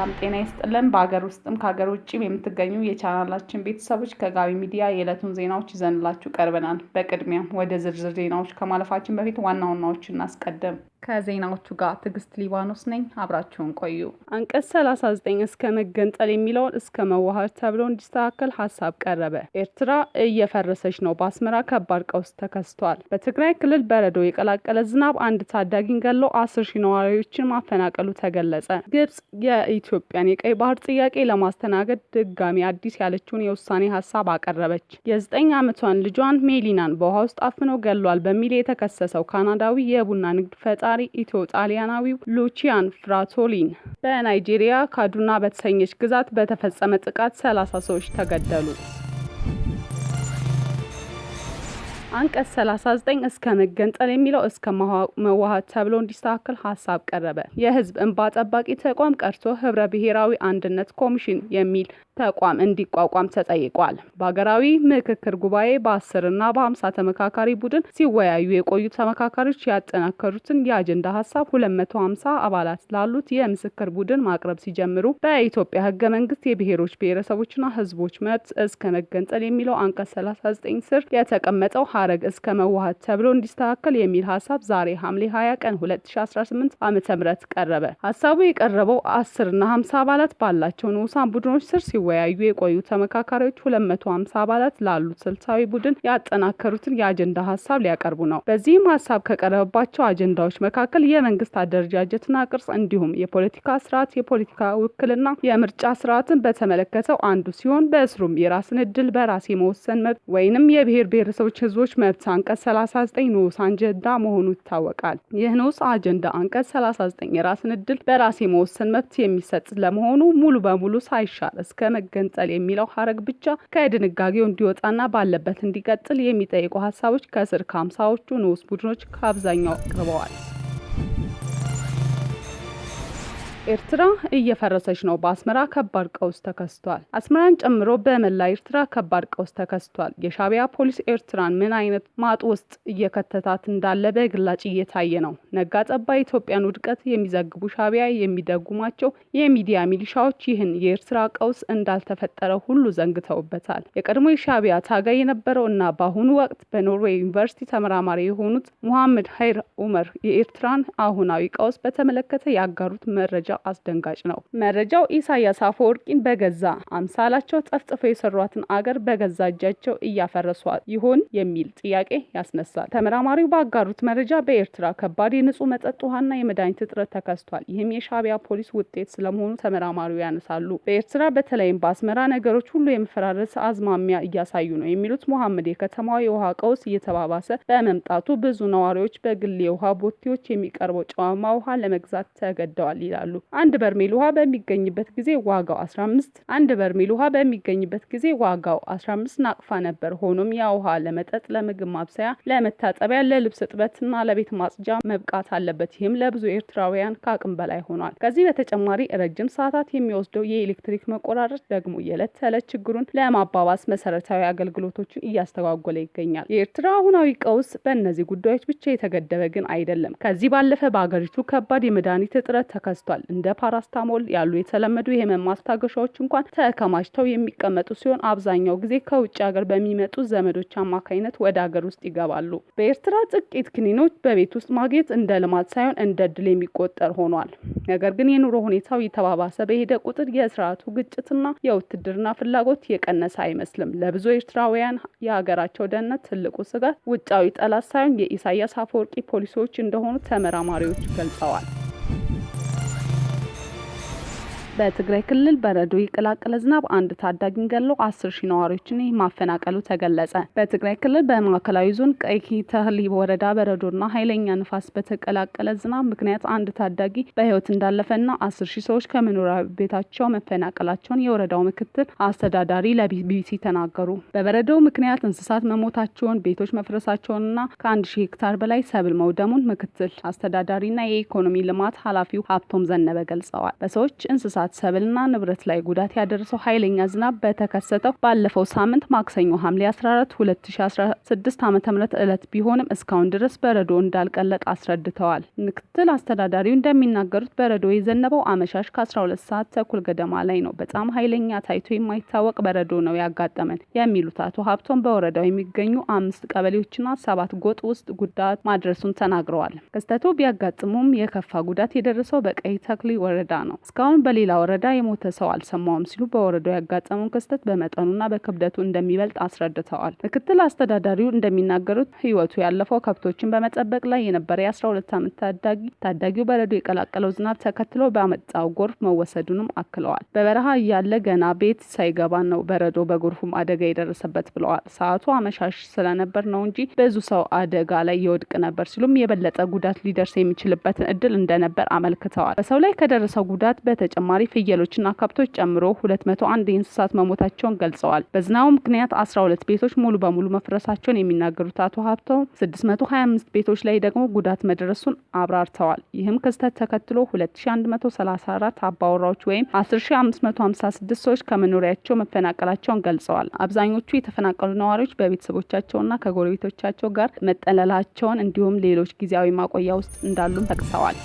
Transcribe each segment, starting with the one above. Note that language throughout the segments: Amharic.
ሰላም ጤና ይስጥልን። በአገር ውስጥም ከሀገር ውጭም የምትገኙ የቻናላችን ቤተሰቦች ከጋቢ ሚዲያ የዕለቱን ዜናዎች ይዘንላችሁ ቀርበናል። በቅድሚያም ወደ ዝርዝር ዜናዎች ከማለፋችን በፊት ዋና ዋናዎችን እናስቀድም። ከዜናዎቹ ጋር ትዕግስት ሊባኖስ ነኝ። አብራችሁን ቆዩ። አንቀጽ 39 እስከ መገንጠል የሚለውን እስከ መዋሃድ ተብሎ እንዲስተካከል ሀሳብ ቀረበ። ኤርትራ እየፈረሰች ነው። በአስመራ ከባድ ቀውስ ተከስቷል። በትግራይ ክልል በረዶ የቀላቀለ ዝናብ አንድ ታዳጊን ገሎ 10,000 ነዋሪዎችን ማፈናቀሉ ተገለጸ። ግብጽ የኢትዮጵያን የቀይ ባህር ጥያቄ ለማስተናገድ ድጋሚ አዲስ ያለችውን የውሳኔ ሀሳብ አቀረበች። የ9 ዓመቷን ልጇን ሜሊናን በውሃ ውስጥ አፍኖ ገሏል በሚል የተከሰሰው ካናዳዊ የቡና ንግድ ፈጣሪ ኢትዮ ጣሊያናዊው ሉቺያን ፍራቶሊን በናይጄሪያ ካዱና በተሰኘች ግዛት በተፈጸመ ጥቃት 30 ሰዎች ተገደሉ። አንቀጽ 39 እስከ መገንጠል የሚለው እስከ መዋሃድ ተብሎ እንዲስተካከል ሀሳብ ቀረበ። የህዝብ እንባ ጠባቂ ተቋም ቀርቶ ህብረ ብሔራዊ አንድነት ኮሚሽን የሚል ተቋም እንዲቋቋም ተጠይቋል። በሀገራዊ ምክክር ጉባኤ በ10 እና በ50 ተመካካሪ ቡድን ሲወያዩ የቆዩ ተመካካሪዎች ያጠናከሩትን የአጀንዳ ሀሳብ 250 አባላት ላሉት የምክክር ቡድን ማቅረብ ሲጀምሩ በኢትዮጵያ ህገ መንግስት የብሔሮች ብሔረሰቦችና ህዝቦች መብት እስከ መገንጠል የሚለው አንቀጽ 39 ስር የተቀመጠው ሀረግ እስከ መዋሃድ ተብሎ እንዲስተካከል የሚል ሀሳብ ዛሬ ሐምሌ 20 ቀን 2018 ዓ.ም ቀረበ። ሀሳቡ የቀረበው 10 እና 50 አባላት ባላቸው ንዑሳን ቡድኖች ስር ሲወያዩ የቆዩ ተመካካሪዎች 250 አባላት ላሉት ስልታዊ ቡድን ያጠናከሩትን የአጀንዳ ሀሳብ ሊያቀርቡ ነው። በዚህም ሀሳብ ከቀረበባቸው አጀንዳዎች መካከል የመንግስት አደረጃጀትና ቅርጽ እንዲሁም የፖለቲካ ስርዓት፣ የፖለቲካ ውክልና፣ የምርጫ ስርዓትን በተመለከተው አንዱ ሲሆን በእስሩም የራስን እድል በራስ የመወሰን መብት ወይንም የብሔር ብሔረሰቦች ህዝቦች መብት አንቀጽ 39 ንዑስ አጀንዳ መሆኑ ይታወቃል። ይህ ንዑስ አጀንዳ አንቀጽ 39 የራስን እድል በራስ የመወሰን መብት የሚሰጥ ለመሆኑ ሙሉ በሙሉ ሳይሻር እስከ መገንጠል የሚለው ሀረግ ብቻ ከድንጋጌው እንዲወጣና ባለበት እንዲቀጥል የሚጠይቁ ሀሳቦች ከስር ከ50ዎቹ ንዑስ ቡድኖች ከአብዛኛው ቀርበዋል። ኤርትራ እየፈረሰች ነው። በአስመራ ከባድ ቀውስ ተከስቷል። አስመራን ጨምሮ በመላ ኤርትራ ከባድ ቀውስ ተከስቷል። የሻዕቢያ ፖሊስ ኤርትራን ምን አይነት ማጥ ውስጥ እየከተታት እንዳለ በግላጭ እየታየ ነው። ነጋ ጠባ ኢትዮጵያን ውድቀት የሚዘግቡ ሻዕቢያ የሚደጉማቸው የሚዲያ ሚሊሻዎች ይህን የኤርትራ ቀውስ እንዳልተፈጠረ ሁሉ ዘንግተውበታል። የቀድሞ የሻዕቢያ ታጋይ የነበረው እና በአሁኑ ወቅት በኖርዌይ ዩኒቨርሲቲ ተመራማሪ የሆኑት ሙሐመድ ሀይር ኡመር የኤርትራን አሁናዊ ቀውስ በተመለከተ ያጋሩት መረጃ አስደንጋጭ ነው። መረጃው ኢሳያስ አፈወርቂን በገዛ አምሳላቸው ጠፍጥፈው የሰሯትን አገር በገዛ እጃቸው እያፈረሷት ይሆን የሚል ጥያቄ ያስነሳል። ተመራማሪው ባጋሩት መረጃ በኤርትራ ከባድ የንጹህ መጠጥ ውሃና የመድኃኒት እጥረት ተከስቷል። ይህም የሻዕቢያ ፖሊስ ውጤት ስለመሆኑ ተመራማሪው ያነሳሉ። በኤርትራ በተለይም በአስመራ ነገሮች ሁሉ የመፈራረስ አዝማሚያ እያሳዩ ነው የሚሉት ሙሐመድ የከተማው የውሃ ቀውስ እየተባባሰ በመምጣቱ ብዙ ነዋሪዎች በግል የውሃ ቦቴዎች የሚቀርበው ጨዋማ ውሃ ለመግዛት ተገደዋል ይላሉ። አንድ በርሜል ውሃ በሚገኝበት ጊዜ ዋጋው 15 ናቅፋ ነበር። ሆኖም ያ ውሃ ለመጠጥ፣ ለምግብ ማብሰያ፣ ለመታጠቢያ፣ ለልብስ እጥበትና ለቤት ማጽጃ መብቃት አለበት። ይህም ለብዙ ኤርትራውያን ከአቅም በላይ ሆኗል። ከዚህ በተጨማሪ ረጅም ሰዓታት የሚወስደው የኤሌክትሪክ መቆራረጥ ደግሞ የዕለት ተዕለት ችግሩን ለማባባስ መሰረታዊ አገልግሎቶችን እያስተጓጎለ ይገኛል። የኤርትራ አሁናዊ ቀውስ በእነዚህ ጉዳዮች ብቻ የተገደበ ግን አይደለም። ከዚህ ባለፈ በአገሪቱ ከባድ የመድኃኒት እጥረት ተከስቷል። እንደ ፓራስታሞል ያሉ የተለመዱ የህመም ማስታገሻዎች እንኳን ተከማችተው የሚቀመጡ ሲሆን አብዛኛው ጊዜ ከውጭ ሀገር በሚመጡ ዘመዶች አማካኝነት ወደ ሀገር ውስጥ ይገባሉ። በኤርትራ ጥቂት ክኒኖች በቤት ውስጥ ማግኘት እንደ ልማድ ሳይሆን እንደ እድል የሚቆጠር ሆኗል። ነገር ግን የኑሮ ሁኔታው የተባባሰ በሄደ ቁጥር የስርዓቱ ግጭትና የውትድርና ፍላጎት የቀነሰ አይመስልም። ለብዙ ኤርትራውያን የሀገራቸው ደህንነት ትልቁ ስጋት ውጫዊ ጠላት ሳይሆን የኢሳያስ አፈወርቂ ፖሊሶች እንደሆኑ ተመራማሪዎች ገልጸዋል። በትግራይ ክልል በረዶ የቀላቀለ ዝናብ አንድ ታዳጊን ገሎ 10,000 ነዋሪዎችን ማፈናቀሉ ተገለጸ። በትግራይ ክልል በማዕከላዊ ዞን ቀይኪ ተህሊ ወረዳ በረዶና ኃይለኛ ንፋስ በተቀላቀለ ዝናብ ምክንያት አንድ ታዳጊ በህይወት እንዳለፈና 10,000 ሰዎች ከመኖሪያ ቤታቸው መፈናቀላቸውን የወረዳው ምክትል አስተዳዳሪ ለቢቢሲ ተናገሩ። በበረዶው ምክንያት እንስሳት መሞታቸውን፣ ቤቶች መፍረሳቸውንና ከ1,000 ሄክታር በላይ ሰብል መውደሙን ምክትል አስተዳዳሪና የኢኮኖሚ ልማት ኃላፊው ሀብቶም ዘነበ ገልጸዋል። በሰዎች እንስሳት የእንስሳት ሰብልና ንብረት ላይ ጉዳት ያደረሰው ኃይለኛ ዝናብ በተከሰተው ባለፈው ሳምንት ማክሰኞ ሐምሌ 14 2016 ዓ.ም ዕለት ቢሆንም እስካሁን ድረስ በረዶ እንዳልቀለጠ አስረድተዋል። ምክትል አስተዳዳሪው እንደሚናገሩት በረዶ የዘነበው አመሻሽ ከ12 ሰዓት ተኩል ገደማ ላይ ነው። በጣም ኃይለኛ ታይቶ የማይታወቅ በረዶ ነው ያጋጠመን የሚሉት አቶ ሀብቶም በወረዳው የሚገኙ 5 ቀበሌዎችና 7 ጎጥ ውስጥ ጉዳት ማድረሱን ተናግረዋል። ክስተቱ ቢያጋጥሙም የከፋ ጉዳት የደረሰው በቀይ ተክሊ ወረዳ ነው። እስካሁን በሌላ ወረዳ የሞተ ሰው አልሰማውም ሲሉ በወረዳው ያጋጠመውን ክስተት በመጠኑና በክብደቱ እንደሚበልጥ አስረድተዋል። ምክትል አስተዳዳሪው እንደሚናገሩት ህይወቱ ያለፈው ከብቶችን በመጠበቅ ላይ የነበረ የ12 ዓመት ታዳጊው በረዶ የቀላቀለው ዝናብ ተከትሎ ባመጣው ጎርፍ መወሰዱንም አክለዋል። በበረሃ እያለ ገና ቤት ሳይገባ ነው በረዶ በጎርፉም አደጋ የደረሰበት ብለዋል። ሰዓቱ አመሻሽ ስለነበር ነው እንጂ ብዙ ሰው አደጋ ላይ ይወድቅ ነበር ሲሉም የበለጠ ጉዳት ሊደርስ የሚችልበትን እድል እንደነበር አመልክተዋል። በሰው ላይ ከደረሰው ጉዳት በተጨማሪ ፍየሎችና ከብቶች ጨምሮ 201 የእንስሳት መሞታቸውን ገልጸዋል። በዝናቡ ምክንያት 12 ቤቶች ሙሉ በሙሉ መፍረሳቸውን የሚናገሩት አቶ ሀብተው 625 ቤቶች ላይ ደግሞ ጉዳት መድረሱን አብራርተዋል። ይህም ክስተት ተከትሎ 2134 አባወራዎች ወይም 10556 ሰዎች ከመኖሪያቸው መፈናቀላቸውን ገልጸዋል። አብዛኞቹ የተፈናቀሉ ነዋሪዎች በቤተሰቦቻቸውና ከጎረቤቶቻቸው ጋር መጠለላቸውን እንዲሁም ሌሎች ጊዜያዊ ማቆያ ውስጥ እንዳሉም ጠቅሰዋል።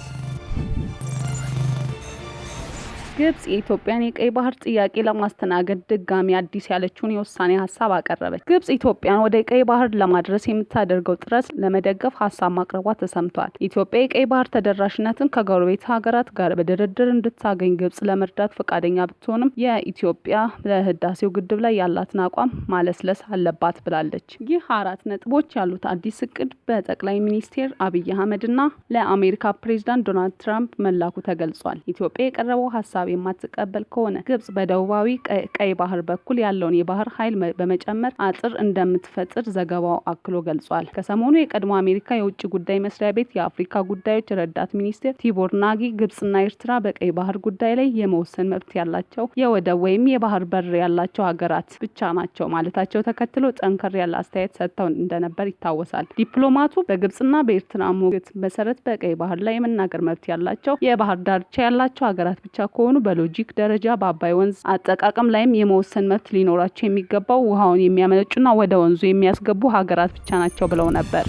ግብጽ የኢትዮጵያን የቀይ ባህር ጥያቄ ለማስተናገድ ድጋሚ አዲስ ያለችውን የውሳኔ ሀሳብ አቀረበች። ግብጽ ኢትዮጵያን ወደ ቀይ ባህር ለማድረስ የምታደርገው ጥረት ለመደገፍ ሀሳብ ማቅረቧ ተሰምቷል። ኢትዮጵያ የቀይ ባህር ተደራሽነትን ከጎረቤት ሀገራት ጋር በድርድር እንድታገኝ ግብጽ ለመርዳት ፈቃደኛ ብትሆንም የኢትዮጵያ ለህዳሴው ግድብ ላይ ያላትን አቋም ማለስለስ አለባት ብላለች። ይህ 4 ነጥቦች ያሉት አዲስ እቅድ በጠቅላይ ሚኒስትር አብይ አህመድና ለአሜሪካ ፕሬዝዳንት ዶናልድ ትራምፕ መላኩ ተገልጿል። ኢትዮጵያ የቀረበው ሀሳብ የማትቀበል ከሆነ ግብጽ በደቡባዊ ቀይ ባህር በኩል ያለውን የባህር ኃይል በመጨመር አጥር እንደምትፈጥር ዘገባው አክሎ ገልጿል። ከሰሞኑ የቀድሞ አሜሪካ የውጭ ጉዳይ መስሪያ ቤት የአፍሪካ ጉዳዮች ረዳት ሚኒስትር ቲቦር ናጊ ግብጽና ኤርትራ በቀይ ባህር ጉዳይ ላይ የመወሰን መብት ያላቸው የወደብ ወይም የባህር በር ያላቸው ሀገራት ብቻ ናቸው ማለታቸው ተከትሎ ጠንከር ያለ አስተያየት ሰጥተው እንደነበር ይታወሳል። ዲፕሎማቱ በግብጽና በኤርትራ ሞግት መሰረት በቀይ ባህር ላይ የመናገር መብት ያላቸው የባህር ዳርቻ ያላቸው ሀገራት ብቻ ከሆኑ በሎጂክ ደረጃ በአባይ ወንዝ አጠቃቀም ላይም የመወሰን መብት ሊኖራቸው የሚገባው ውሃውን የሚያመነጩና ወደ ወንዙ የሚያስገቡ ሀገራት ብቻ ናቸው ብለው ነበር።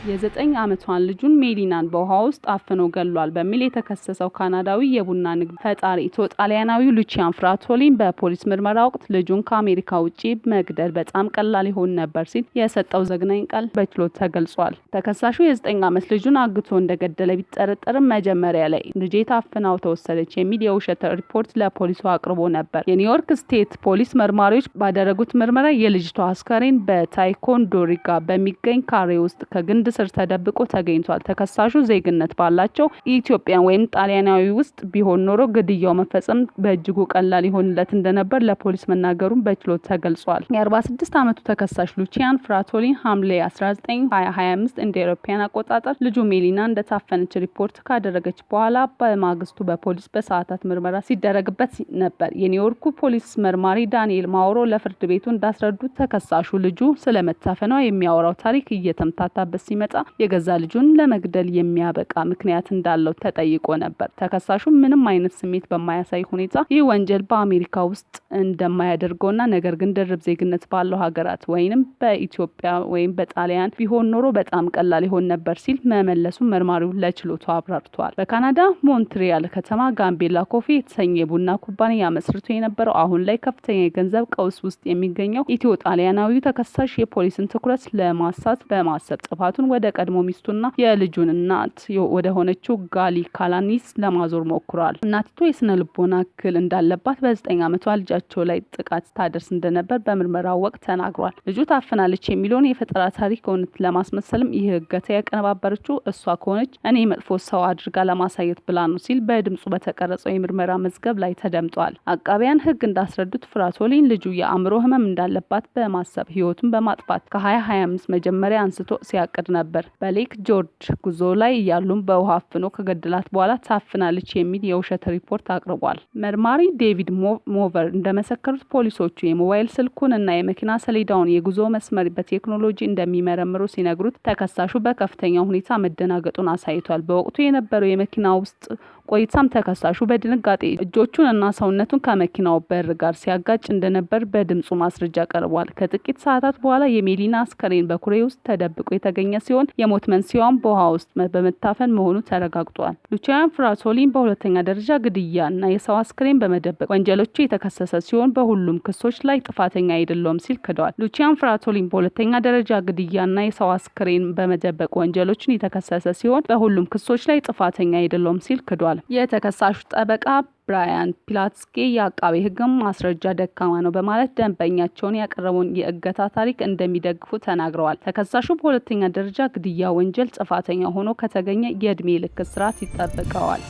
የ9 ዓመቷን ልጁን ሜሊናን በውሃ ውስጥ አፍኖ ገሏል በሚል የተከሰሰው ካናዳዊ የቡና ንግድ ፈጣሪ ጣሊያናዊው ሉቺያን ፍራቶሊን በፖሊስ ምርመራ ወቅት ልጁን ከአሜሪካ ውጪ መግደል በጣም ቀላል ይሆን ነበር ሲል የሰጠው ዘግናኝ ቃል በችሎት ተገልጿል። ተከሳሹ የ9 ዓመት ልጁን አግቶ እንደገደለ ቢጠረጠርም መጀመሪያ ላይ ልጄ ታፍናው ተወሰደች የሚል የውሸት ሪፖርት ለፖሊሱ አቅርቦ ነበር። የኒውዮርክ ስቴት ፖሊስ መርማሪዎች ባደረጉት ምርመራ የልጅቷ አስከሬን በታይኮንዶሪጋ በሚገኝ ካሬ ውስጥ ከግንድ ስር ተደብቆ ተገኝቷል። ተከሳሹ ዜግነት ባላቸው ኢትዮጵያን ወይም ጣሊያናዊ ውስጥ ቢሆን ኖሮ ግድያው መፈጸም በእጅጉ ቀላል ይሆንለት እንደነበር ለፖሊስ መናገሩን በችሎት ተገልጿል። የ46 ዓመቱ ተከሳሽ ሉቺያን ፍራቶሊን ሐምሌ 19 2025 እንደ አውሮፓውያን አቆጣጠር ልጁ ሜሊና እንደታፈነች ሪፖርት ካደረገች በኋላ በማግስቱ በፖሊስ በሰዓታት ምርመራ ሲደረግበት ነበር። የኒውዮርኩ ፖሊስ መርማሪ ዳንኤል ማውሮ ለፍርድ ቤቱ እንዳስረዱት ተከሳሹ ልጁ ስለመታፈኗ የሚያወራው ታሪክ እየተምታታበት ሲመጣ የገዛ ልጁን ለመግደል የሚያበቃ ምክንያት እንዳለው ተጠይቆ ነበር። ተከሳሹ ምንም አይነት ስሜት በማያሳይ ሁኔታ ይህ ወንጀል በአሜሪካ ውስጥ እንደማያደርገውና ነገር ግን ድርብ ዜግነት ባለው ሀገራት ወይንም በኢትዮጵያ ወይም በጣሊያን ቢሆን ኖሮ በጣም ቀላል ይሆን ነበር ሲል መመለሱ መርማሪው ለችሎቱ አብራርቷል። በካናዳ ሞንትሪያል ከተማ ጋምቤላ ኮፊ የተሰኘ የቡና ኩባንያ መስርቶ የነበረው አሁን ላይ ከፍተኛ የገንዘብ ቀውስ ውስጥ የሚገኘው ኢትዮ ጣሊያናዊው ተከሳሽ የፖሊስን ትኩረት ለማሳት በማሰብ ጥፋቱን ወደ ቀድሞ ሚስቱና የልጁን እናት ወደ ሆነችው ጋሊ ካላኒስ ለማዞር ሞክሯል። እናቲቱ የስነ ልቦና እክል እንዳለባት በ9 ዓመቷ ልጃቸው ላይ ጥቃት ታደርስ እንደነበር በምርመራው ወቅት ተናግሯል። ልጁ ታፍናለች የሚለውን የፈጠራ ታሪክ እውነት ለማስመሰልም ይህ እገታ ያቀነባበረችው እሷ ከሆነች እኔ መጥፎ ሰው አድርጋ ለማሳየት ብላ ነው ሲል በድምጹ በተቀረጸው የምርመራ መዝገብ ላይ ተደምጧል። አቃቢያን ሕግ እንዳስረዱት ፍራቶሊን ልጁ የአእምሮ ህመም እንዳለባት በማሰብ ህይወቱን በማጥፋት ከ2025 መጀመሪያ አንስቶ ሲያቅድ ነበር። በሌክ ጆርጅ ጉዞ ላይ እያሉም በውሃ አፍኖ ከገደላት በኋላ ታፍናለች የሚል የውሸት ሪፖርት አቅርቧል። መርማሪ ዴቪድ ሞቨር እንደመሰከሩት ፖሊሶቹ የሞባይል ስልኩን እና የመኪና ሰሌዳውን የጉዞ መስመር በቴክኖሎጂ እንደሚመረምሩ ሲነግሩት ተከሳሹ በከፍተኛ ሁኔታ መደናገጡን አሳይቷል። በወቅቱ የነበረው የመኪና ውስጥ ቆይታም ተከሳሹ በድንጋጤ እጆቹን እና ሰውነቱን ከመኪናው በር ጋር ሲያጋጭ እንደነበር በድምጹ ማስረጃ ቀርቧል። ከጥቂት ሰዓታት በኋላ የሜሊና አስከሬን በኩሬ ውስጥ ተደብቆ የተገኘ ሲሆን የሞት መንስኤዋም በውሃ ውስጥ በመታፈን መሆኑ ተረጋግጧል። ሉቺያን ፍራሶሊን በሁለተኛ ደረጃ ግድያ እና የሰው አስከሬን በመደበቅ ወንጀሎቹ የተከሰሰ ሲሆን በሁሉም ክሶች ላይ ጥፋተኛ አይደለም ሲል ክዷል። ሉቺያን ፍራሶሊን በሁለተኛ ደረጃ ግድያ እና የሰው አስከሬን በመደበቅ ወንጀሎችን የተከሰሰ ሲሆን በሁሉም ክሶች ላይ ጥፋተኛ አይደለም ሲል ክዷል። የተከሳሹ ጠበቃ ብራያን ፒላትስኪ የአቃቤ ሕግም ማስረጃ ደካማ ነው በማለት ደንበኛቸውን ያቀረበውን የእገታ ታሪክ እንደሚደግፉ ተናግረዋል። ተከሳሹ በሁለተኛ ደረጃ ግድያ ወንጀል ጥፋተኛ ሆኖ ከተገኘ የእድሜ ልክ እስራት ይጠብቀዋል።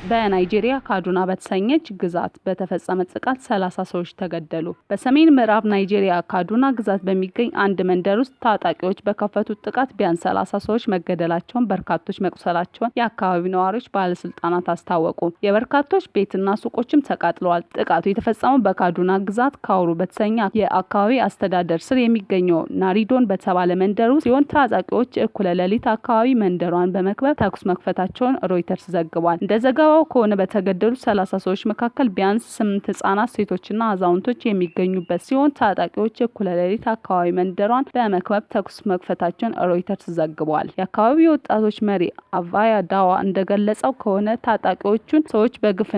በናይጄሪያ ካዱና በተሰኘች ግዛት በተፈጸመ ጥቃት 30 ሰዎች ተገደሉ። በሰሜን ምዕራብ ናይጄሪያ ካዱና ግዛት በሚገኝ አንድ መንደር ውስጥ ታጣቂዎች በከፈቱት ጥቃት ቢያንስ 30 ሰዎች መገደላቸውን፣ በርካቶች መቁሰላቸውን የአካባቢው ነዋሪዎች ባለስልጣናት አስታወቁ። የበርካቶች ቤትና ሱቆችም ተቃጥለዋል። ጥቃቱ የተፈጸመው በካዱና ግዛት ካውሩ በተሰኘ የአካባቢ አስተዳደር ስር የሚገኘው ናሪዶን በተባለ መንደር ውስጥ ሲሆን ታጣቂዎች እኩለ ሌሊት አካባቢ መንደሯን በመክበብ ተኩስ መክፈታቸውን ሮይተርስ ዘግቧል። እንደ ዘገባው ከሆነ በተገደሉ 30 ሰዎች መካከል ቢያንስ 8 ህጻናት፣ ሴቶችና አዛውንቶች የሚገኙበት ሲሆን ታጣቂዎች እኩለ ሌሊት አካባቢ መንደሯን በመክበብ ተኩስ መክፈታቸውን ሮይተርስ ዘግቧል። የአካባቢው ወጣቶች መሪ አቫያ ዳዋ እንደገለጸው ከሆነ ታጣቂዎቹን ሰዎች በግፍ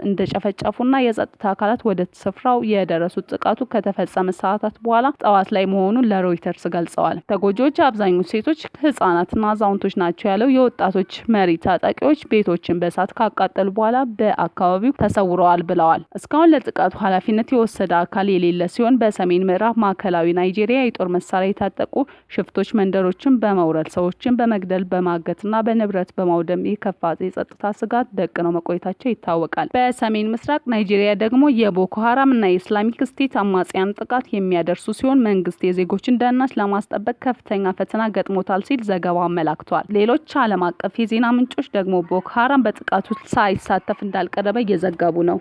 እንደጨፈጨፉና የጸጥታ አካላት ወደ ስፍራው የደረሱት ጥቃቱ ከተፈጸመ ሰዓታት በኋላ ጠዋት ላይ መሆኑን ለሮይተርስ ገልጸዋል። ተጎጂዎች አብዛኞቹ ሴቶች፣ ህጻናትና አዛውንቶች ናቸው ያለው የወጣቶች መሪ ታጣቂዎች ቤቶችን በእሳት ካቃጠሉ በኋላ በአካባቢው ተሰውረዋል ብለዋል። እስካሁን ለጥቃቱ ኃላፊነት የወሰደ አካል የሌለ ሲሆን በሰሜን ምዕራብ ማዕከላዊ ናይጄሪያ የጦር መሳሪያ የታጠቁ ሽፍቶች መንደሮችን በመውረድ ሰዎችን በመግደል በማገትና በንብረት በማውደም የከፋ የጸጥታ ስጋት ደቅነው መቆየታቸው ይታወቃል። በሰሜን ምስራቅ ናይጄሪያ ደግሞ የቦኮ ሀራም እና የኢስላሚክ ስቴት አማጽያን ጥቃት የሚያደርሱ ሲሆን መንግስት የዜጎችን ደህንነት ለማስጠበቅ ከፍተኛ ፈተና ገጥሞታል ሲል ዘገባው አመላክቷል። ሌሎች ዓለም አቀፍ የዜና ምንጮች ደግሞ ቦኮ ሀራም በጥቃቱ ሳይሳተፍ እንዳልቀረበ እየዘገቡ ነው።